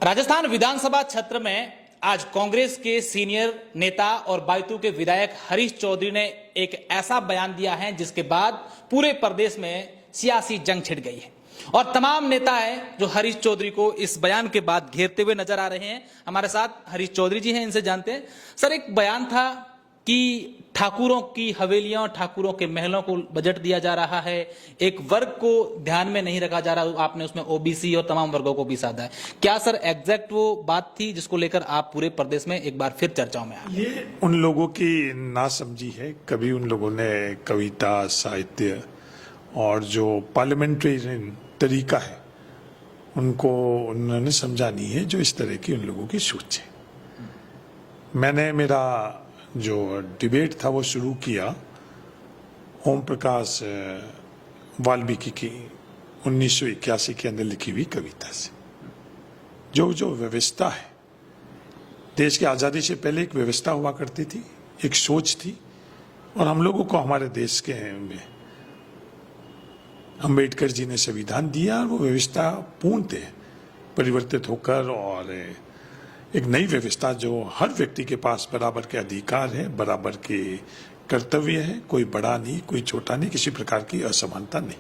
राजस्थान विधानसभा क्षेत्र में आज कांग्रेस के सीनियर नेता और बायतू के विधायक हरीश चौधरी ने एक ऐसा बयान दिया है जिसके बाद पूरे प्रदेश में सियासी जंग छिड़ गई है और तमाम नेता है जो हरीश चौधरी को इस बयान के बाद घेरते हुए नजर आ रहे हैं। हमारे साथ हरीश चौधरी जी हैं, इनसे जानते हैं। सर, एक बयान था कि ठाकुरों की हवेलियां और ठाकुरों के महलों को बजट दिया जा रहा है, एक वर्ग को ध्यान में नहीं रखा जा रहा, आपने उसमें ओबीसी और तमाम वर्गों को भी साधा है। क्या सर एग्जैक्ट वो बात थी जिसको लेकर आप पूरे प्रदेश में एक बार फिर चर्चाओं में आए? ये उन लोगों की नासमझी है। कभी उन लोगों ने कविता, साहित्य और जो पार्लियामेंट्री तरीका है उनको उन्होंने समझा नहीं है, जो इस तरह की उन लोगों की सोच है। मैंने मेरा जो डिबेट था वो शुरू किया ओम प्रकाश वाल्मीकि की 1981 के अंदर लिखी हुई कविता से। जो व्यवस्था है, देश की आज़ादी से पहले एक व्यवस्था हुआ करती थी, एक सोच थी, और हम लोगों को हमारे देश के में अम्बेडकर जी ने संविधान दिया और वो व्यवस्था पूर्णतः परिवर्तित होकर और एक नई व्यवस्था जो हर व्यक्ति के पास बराबर के अधिकार है, बराबर के कर्तव्य है, कोई बड़ा नहीं, कोई छोटा नहीं, किसी प्रकार की असमानता नहीं।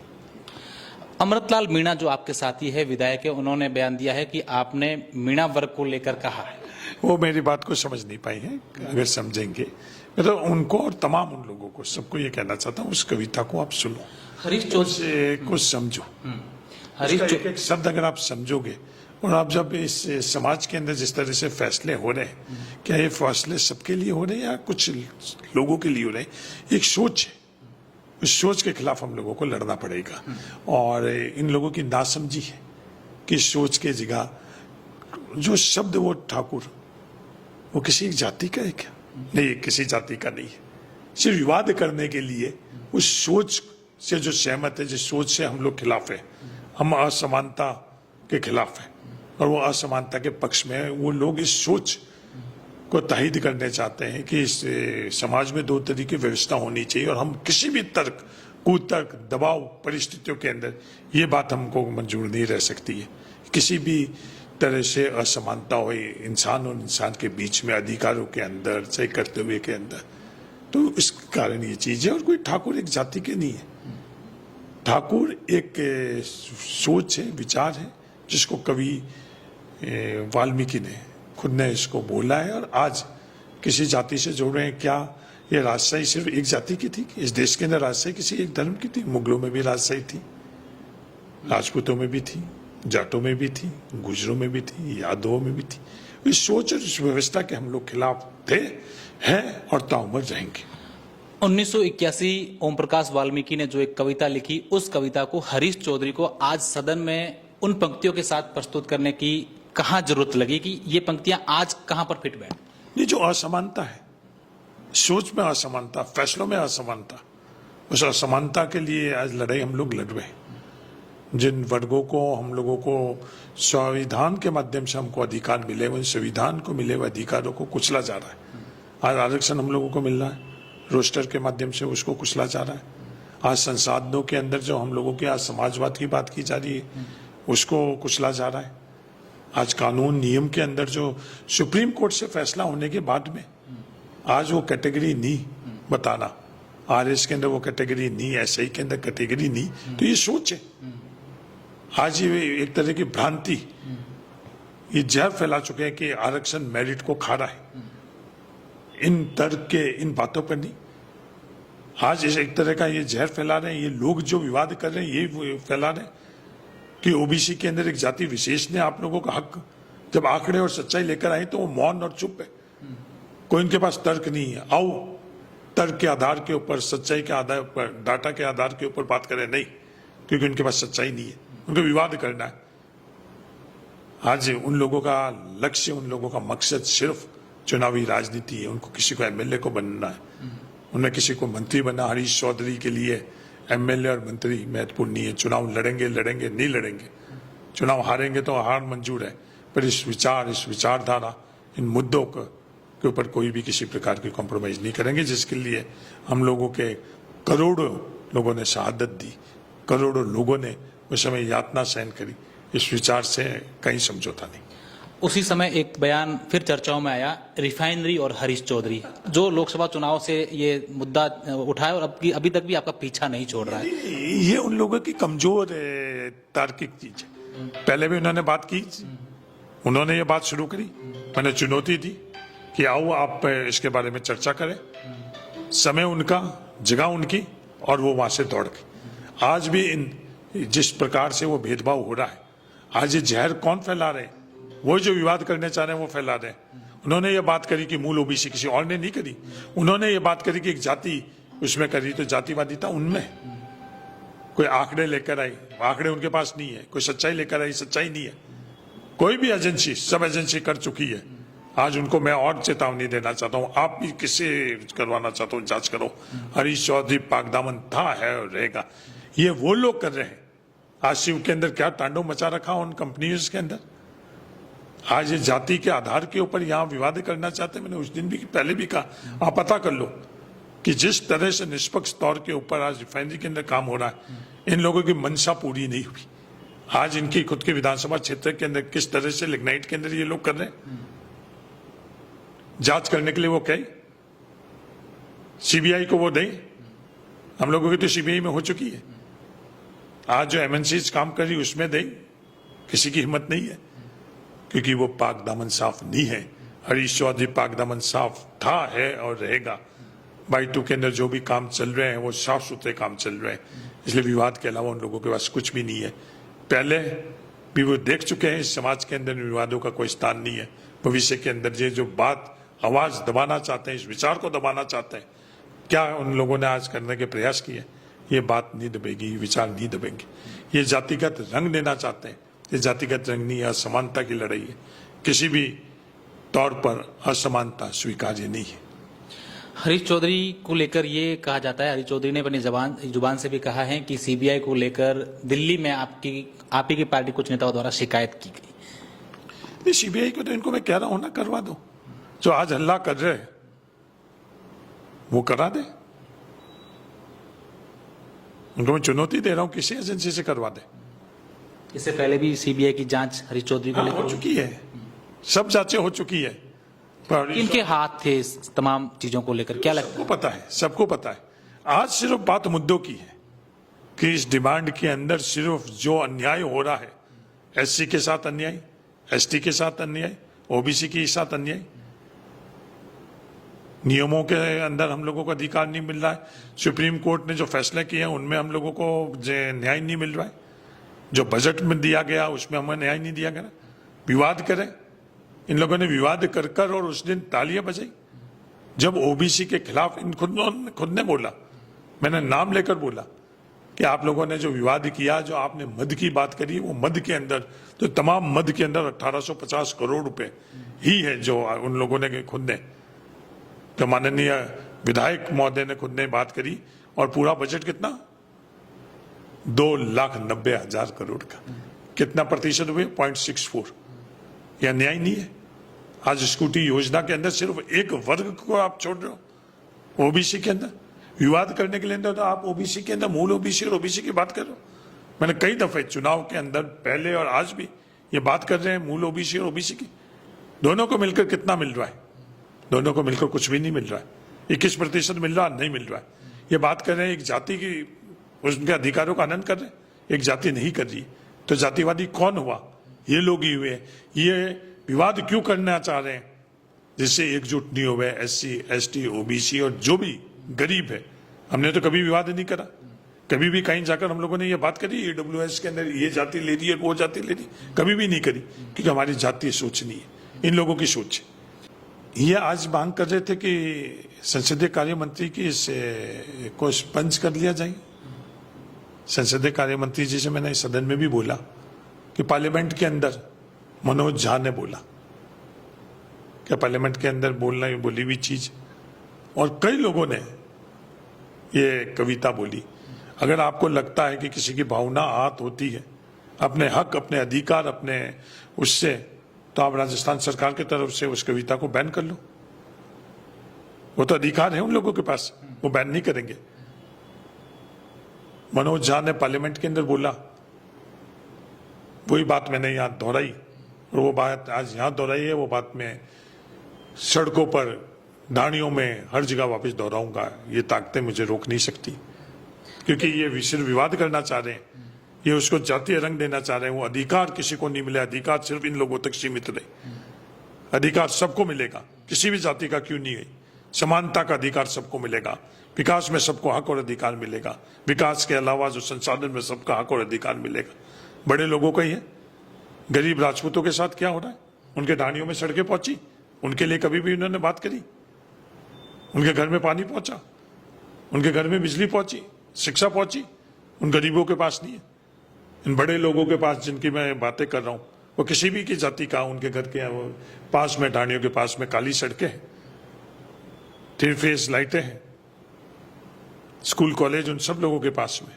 अमृतलाल मीणा जो आपके साथी है, विधायक है, उन्होंने बयान दिया है कि आपने मीणा वर्ग को लेकर कहा है। वो मेरी बात को समझ नहीं पाई है। अगर समझेंगे मैं तो उनको और तमाम उन लोगों को सबको ये कहना चाहता हूँ, उस कविता को आप सुनो, हरीश चौधरी कुछ समझो। हरीश एक शब्द अगर आप समझोगे, और आप जब इस समाज के अंदर जिस तरह से फैसले हो रहे हैं, क्या ये फैसले सबके लिए हो रहे हैं या कुछ लोगों के लिए हो रहे हैं? एक सोच है, उस सोच के खिलाफ हम लोगों को लड़ना पड़ेगा। और इन लोगों की नासमझी है कि सोच के जगह जो शब्द वो ठाकुर, वो किसी एक जाति का है क्या? नहीं, किसी जाति का नहीं है। सिर्फ विवाद करने के लिए उस सोच से जो सहमत है, जिस सोच से हम लोग खिलाफ है, हम असमानता के खिलाफ है और वो असमानता के पक्ष में है, वो लोग इस सोच को तायद करने चाहते हैं कि इस समाज में दो तरह की व्यवस्था होनी चाहिए और हम किसी भी तर्क, कुतर्क, दबाव परिस्थितियों के अंदर ये बात हमको मंजूर नहीं रह सकती है। किसी भी तरह से असमानता हो इंसान और इंसान के बीच में, अधिकारों के अंदर, चाहे कर्तव्य के अंदर, तो इस कारण ये चीज है। और कोई ठाकुर एक जाति के नहीं है, ठाकुर एक सोच है, विचार है, जिसको कवि वाल्मीकि ने खुद ने इसको बोला है। और आज किसी जाति से जोड़ रहे हैं, क्या ये राजशाही सिर्फ एक जाति की थी? इस देश के अंदर राजशाही किसी एक धर्म की थी? मुगलों में भी राजशाही थी, राजपूतों में भी थी, जाटों में भी थी, गुजरों में भी थी, यादवों में भी थी। इस सोच और इस व्यवस्था के हम लोग खिलाफ थे, हैं और ताउम्र रहेंगे। 1981 ओम प्रकाश वाल्मीकि ने जो एक कविता लिखी, उस कविता को हरीश चौधरी को आज सदन में उन पंक्तियों के साथ प्रस्तुत करने की कहाँ जरूरत लगी कि ये पंक्तियां आज कहां पर फिट बैठ? ये जो असमानता है, सोच में असमानता, फैसलों में असमानता, उस असमानता के लिए आज लड़ाई हम लोग लड़ रहे हैं। जिन वर्गों को, हम लोगों को संविधान के माध्यम से हमको अधिकार मिले, उन संविधान को मिले हुए अधिकारों को कुचला जा रहा है। आज आरक्षण हम लोगों को मिल रहा है, रोस्टर के माध्यम से उसको कुचला जा रहा है। आज संसाधनों के अंदर जो हम लोगों के आज समाजवाद की बात की जा रही है, उसको कुचला जा रहा है। आज कानून नियम के अंदर जो सुप्रीम कोर्ट से फैसला होने के बाद में आज वो कैटेगरी नहीं बताना, आरएस के अंदर वो कैटेगरी नहीं, एसआई के अंदर कैटेगरी नहीं, तो ये सोच है। आज ये एक तरह की भ्रांति, ये जहर फैला चुके हैं कि आरक्षण मेरिट को खा रहा है। इन तर्क के, इन बातों पर नहीं, आज इस एक तरह का ये जहर फैला रहे हैं। ये लोग जो विवाद कर रहे हैं, ये फैला रहे हैं कि ओबीसी के अंदर एक जाति विशेष ने आप लोगों का हक, जब आंकड़े और सच्चाई लेकर आए तो वो मौन और चुप है, कोई इनके पास तर्क नहीं है। आओ तर्क के आधार के ऊपर, सच्चाई के आधार पर, डाटा के आधार के ऊपर बात करें। नहीं, क्योंकि उनके पास सच्चाई नहीं है, उनको विवाद करना है। आज उन लोगों का लक्ष्य, उन लोगों का मकसद सिर्फ चुनावी राजनीति है। उनको किसी को एमएलए को बनना है, उन्हें किसी को मंत्री बनना। हरीश चौधरी के लिए एमएलए और मंत्री महत्वपूर्ण नहीं है। चुनाव लड़ेंगे नहीं लड़ेंगे, चुनाव हारेंगे तो हार मंजूर है, पर इस विचार, इस विचारधारा, इन मुद्दों के ऊपर कोई भी किसी प्रकार की कॉम्प्रोमाइज नहीं करेंगे, जिसके लिए हम लोगों के करोड़ों लोगों ने शहादत दी, करोड़ों लोगों ने उस समय यातना सहन करी। इस विचार से कहीं समझौता नहीं। उसी समय एक बयान फिर चर्चाओं में आया, रिफाइनरी और हरीश चौधरी, जो लोकसभा चुनाव से ये मुद्दा उठाया और अभी तक भी आपका पीछा नहीं छोड़ रहा है। ये उन लोगों की कमजोर तार्किक चीज है। पहले भी उन्होंने बात की, उन्होंने ये बात शुरू करी, मैंने चुनौती दी कि आओ आप इसके बारे में चर्चा करें। समय उनका, जगह उनकी, और वो वहां से दौड़ गए। आज भी जिस प्रकार से वो भेदभाव हो रहा है, आज ये जहर कौन फैला रहे हैं? वो जो विवाद करने चाह रहे हैं वो फैला रहे हैं। उन्होंने ये बात करी कि मूल ओबीसी, किसी और ने नहीं करी। उन्होंने ये बात करी कि एक जाति उसमें करी, तो जातिवादिता उनमें। कोई आंकड़े लेकर आई, आंकड़े उनके पास नहीं है। कोई सच्चाई लेकर आई, सच्चाई नहीं है। कोई भी एजेंसी, सब एजेंसी कर चुकी है। आज उनको मैं और चेतावनी देना चाहता हूं, आप भी किससे करवाना चाहता हूं, जांच करो। हरीश चौधरी पाकदामन था, है और रहेगा। ये वो लोग कर रहे हैं। आज शिव के अंदर क्या तांडव मचा रखा उन कंपनियों के अंदर। आज ये जाति के आधार के ऊपर यहाँ विवाद करना चाहते हैं। मैंने उस दिन भी, पहले भी कहा, आप पता कर लो कि जिस तरह से निष्पक्ष तौर के ऊपर आज रिफाइनरी के अंदर काम हो रहा है, इन लोगों की मंशा पूरी नहीं हुई। आज इनकी खुद के विधानसभा क्षेत्र के अंदर किस तरह से लिग्नाइट के अंदर ये लोग कर रहे हैं, जांच करने के लिए वो कहे, सीबीआई को वो दे। हम लोगों की तो सीबीआई में हो चुकी है। आज जो एमएनसी काम कर रही उसमें दे, किसी की हिम्मत नहीं है, क्योंकि वो पाक दामन साफ नहीं है। हरीश चौधरी पाक दामन साफ था, है और रहेगा। बाईटू के अंदर जो भी काम चल रहे हैं वो साफ सुथरे काम चल रहे हैं, इसलिए विवाद के अलावा उन लोगों के पास कुछ भी नहीं है। पहले भी वो देख चुके हैं, इस समाज के अंदर विवादों का कोई स्थान नहीं है। भविष्य के अंदर ये जो बात आवाज दबाना चाहते हैं, इस विचार को दबाना चाहते हैं, क्या उन लोगों ने आज करने के प्रयास किए, ये बात नहीं दबेगी, ये विचार नहीं दबेंगे। ये जातिगत रंग देना चाहते हैं, ये जातिगत रंग नहीं है, असमानता की लड़ाई है। किसी भी तौर पर असमानता स्वीकार्य नहीं है। हरीश चौधरी को लेकर ये कहा जाता है, हरीश चौधरी ने अपनी जुबान से भी कहा है कि सीबीआई को लेकर दिल्ली में आप ही की पार्टी कुछ नेताओं द्वारा शिकायत की गई। नहीं, सीबीआई को तो इनको मैं कह रहा हूं ना, करवा दो। जो आज हल्ला कर रहे हैं वो करा दे। उनको मैं चुनौती दे रहा हूं, किसी एजेंसी से करवा दे। इससे पहले भी सीबीआई की जांच हरीश चौधरी को लेकर हो चुकी है, सब जांचें हो चुकी है। पर इनके हाथ थे इस तमाम चीजों को लेकर, क्या लगता है? सबको पता है, सबको पता है। आज सिर्फ बात मुद्दों की है कि इस डिमांड के अंदर सिर्फ जो अन्याय हो रहा है, एससी के साथ अन्याय, एसटी के साथ अन्याय, ओबीसी के साथ अन्याय, नियमों के अंदर हम लोगों को अधिकार नहीं मिल रहा है। सुप्रीम कोर्ट ने जो फैसले किए हैं उनमें हम लोगों को न्याय नहीं मिल रहा है। जो बजट में दिया गया उसमें हमें न्याय नहीं दिया गया। विवाद करें, इन लोगों ने विवाद कर कर और उस दिन तालियां बजाई जब ओबीसी के खिलाफ इन खुद ने बोला, मैंने नाम लेकर बोला कि आप लोगों ने जो विवाद किया, जो आपने मद की बात करी, वो मद के अंदर, तो तमाम मद के अंदर 1850 करोड़ रुपए ही है जो उन लोगों ने खुद ने, तो माननीय विधायक महोदय ने खुद ने बात करी। और पूरा बजट कितना, 2,90,000 करोड़ का। कितना प्रतिशत हुए, 0.64। यह न्याय नहीं है। आज स्कूटी योजना के अंदर सिर्फ एक वर्ग को आप छोड़ रहे हो, ओबीसी के अंदर विवाद करने के लिए। तो आप ओबीसी के अंदर मूल ओबीसी और ओबीसी की बात कर रहे हो। मैंने कई दफे चुनाव के अंदर पहले और आज भी ये बात कर रहे हैं, मूल ओबीसी और ओबीसी की। दोनों को मिलकर कितना मिल रहा है? दोनों को मिलकर कुछ भी नहीं मिल रहा है। 21% मिल रहा, नहीं मिल रहा है। ये बात कर रहे हैं एक जाति की, उनके अधिकारों का आनंद कर रहे हैं, एक जाति नहीं कर रही। तो जातिवादी कौन हुआ? ये लोग ही हुए। ये विवाद क्यों करना चाह रहे हैं जिससे एकजुट नहीं हुए एससी, एसटी, ओबीसी और जो भी गरीब है। हमने तो कभी विवाद नहीं करा, कभी भी कहीं जाकर हम लोगों ने ये बात करी ईडब्ल्यूएस के अंदर ये जाति ले रही है, वो जाति ले रही, कभी भी नहीं करी, क्योंकि हमारी जातीय सोच नहीं है, इन लोगों की सोच है। ये आज मांग कर रहे थे कि संसदीय कार्य मंत्री की को स्पंज कर लिया जाए। संसदीय कार्य मंत्री जी से मैंने सदन में भी बोला कि पार्लियामेंट के अंदर मनोज झा ने बोला, क्या पार्लियामेंट के अंदर बोली हुई चीज, और कई लोगों ने ये कविता बोली। अगर आपको लगता है कि किसी की भावना आहत होती है, अपने हक, अपने अधिकार, अपने उससे, तो आप राजस्थान सरकार की तरफ से उस कविता को बैन कर लो। वो तो अधिकार है उन लोगों के पास, वो बैन नहीं करेंगे। मनोज झा ने पार्लियामेंट के अंदर बोला, वही बात मैंने यहां दोहराई, और वो बात आज यहाँ दोहराई है, वो बात मैं सड़कों पर, ढाणियों में, हर जगह वापस दोहराऊंगा। ये ताकतें मुझे रोक नहीं सकती, क्योंकि ये सिर्फ विवाद करना चाह रहे हैं, ये उसको जातीय रंग देना चाह रहे हैं। वो अधिकार किसी को नहीं मिले, अधिकार सिर्फ इन लोगों तक सीमित रहे। अधिकार सबको मिलेगा, किसी भी जाति का क्यों नहीं है। समानता का अधिकार सबको मिलेगा, विकास में सबको हक और अधिकार मिलेगा, विकास के अलावा जो संसाधन में सबका हक और अधिकार मिलेगा। बड़े लोगों का ही है। गरीब राजपूतों के साथ क्या हो रहा है? उनके ढाणियों में सड़कें पहुंची, उनके लिए कभी भी उन्होंने बात करी? उनके घर में पानी पहुंचा, उनके घर में बिजली पहुंची, शिक्षा पहुंची? उन गरीबों के पास नहीं है। इन बड़े लोगों के पास जिनकी मैं बातें कर रहा हूं, वो किसी भी की जाति का, उनके घर के पास में, ढाणियों के पास में काली सड़कें हैं, 3 फेस लाइटें हैं, स्कूल कॉलेज उन सब लोगों के पास में।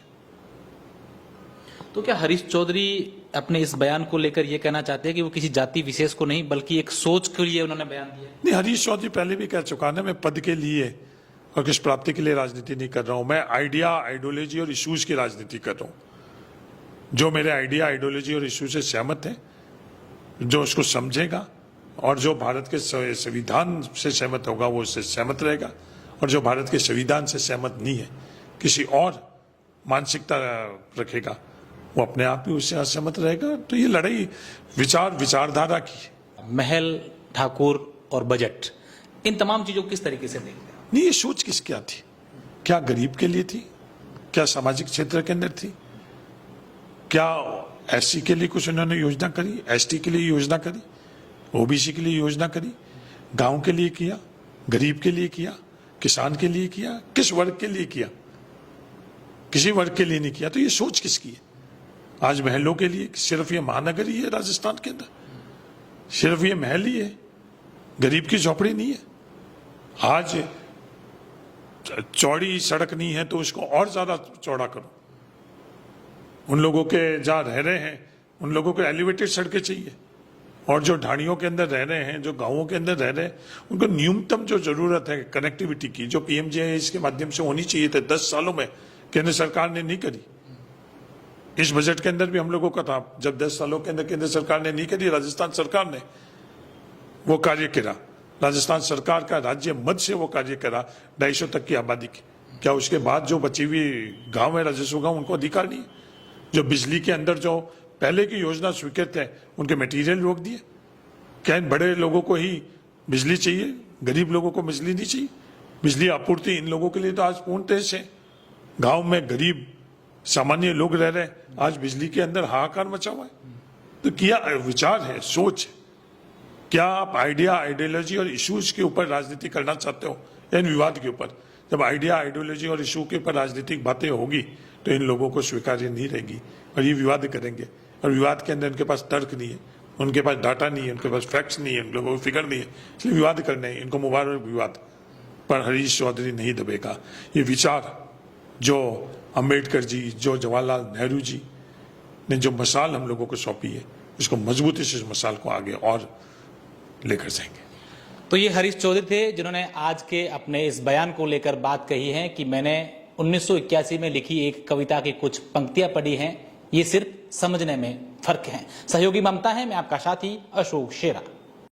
तो क्या हरीश चौधरी अपने इस बयान को लेकर ये कहना चाहते हैं कि वो किसी जाति विशेष को नहीं बल्कि एक सोच के लिए उन्होंने बयान दिया? नहीं, हरीश चौधरी पहले भी कह चुका ना, मैं पद के लिए और किस प्राप्ति के लिए राजनीति नहीं कर रहा हूं। मैं आइडिया, आइडियोलॉजी और इश्यूज की राजनीति कर रहा हूं। जो मेरे आइडिया, आइडियोलॉजी और इश्यू से सहमत है, जो उसको समझेगा और जो भारत के संविधान से सहमत होगा वो उससे सहमत रहेगा, और जो भारत के संविधान से सहमत नहीं है, किसी और मानसिकता रखेगा, वो अपने आप ही उससे असहमत रहेगा। तो ये लड़ाई विचारधारा की है। महल, ठाकुर और बजट, इन तमाम चीजों को किस तरीके से देखते हैं? नहीं, ये सोच किसकी थी? क्या गरीब के लिए थी? क्या सामाजिक क्षेत्र के अंदर थी? क्या एससी के लिए कुछ उन्होंने योजना करी? एसटी के लिए योजना करी? ओबीसी के लिए योजना करी? गांव के लिए किया? गरीब के लिए किया? किसान के लिए किया? किस वर्ग के लिए किया? किसी वर्ग के लिए नहीं किया। तो ये सोच किसकी है? आज महलों के लिए सिर्फ ये महानगर ही है राजस्थान के अंदर, सिर्फ ये महल ही है, गरीब की झोपड़ी नहीं है। आज चौड़ी सड़क नहीं है तो उसको और ज्यादा चौड़ा करो। उन लोगों के जहां रह रहे हैं उन लोगों को एलिवेटेड सड़कें चाहिए, और जो ढाणियों के अंदर रह रहे हैं, जो गांवों के अंदर रह रहे हैं, उनको न्यूनतम जो जरूरत है कनेक्टिविटी की, जो पीएमजीआईएस के माध्यम से होनी चाहिए थे 10 सालों में, केंद्र सरकार ने नहीं करी। इस बजट के अंदर भी हम लोगों का था, जब 10 सालों के अंदर केंद्र सरकार ने नहीं करी, राजस्थान सरकार ने वो कार्य करा। राजस्थान सरकार का राज्य मद से वो कार्य करा 250 तक की आबादी की। क्या उसके बाद जो बची हुई गांव है, राजस्व गांव, उनको अधिकार नहीं है? जो बिजली के अंदर जो पहले की योजना स्वीकृत है उनके मटेरियल रोक दिए। क्या इन बड़े लोगों को ही बिजली चाहिए, गरीब लोगों को बिजली नहीं चाहिए? बिजली आपूर्ति इन लोगों के लिए तो आज पूर्णतः से, गांव में गरीब सामान्य लोग रह रहे हैं, आज बिजली के अंदर हाहाकार मचा हुआ है। तो क्या विचार है, सोच है? क्या आप आइडिया, आइडियोलॉजी और इश्यूज के ऊपर राजनीति करना चाहते हो या इन विवाद के ऊपर? जब आइडिया, आइडियोलॉजी और इशू के ऊपर राजनीतिक बातें होगी तो इन लोगों को स्वीकार्य नहीं रहेगी और ये विवाद करेंगे। और विवाद के अंदर इनके पास तर्क नहीं है, उनके पास डाटा नहीं है, उनके पास फैक्ट्स नहीं है, उन लोगों को फिगर नहीं है, इसलिए विवाद करने हैं। इनको मुबारक विवाद पर हरीश चौधरी नहीं दबेगा। ये विचार जो अंबेडकर जी, जो जवाहरलाल नेहरू जी ने जो मसाल हम लोगों को सौंपी है, उसको मजबूती से इस मसाल को आगे और लेकर जाएंगे। तो ये हरीश चौधरी थे जिन्होंने आज के अपने इस बयान को लेकर बात कही है कि मैंने 1981 में लिखी एक कविता की कुछ पंक्तियां पढ़ी हैं, ये सिर्फ समझने में फर्क है। सहयोगी ममता है, मैं आपका साथी अशोक शेरा।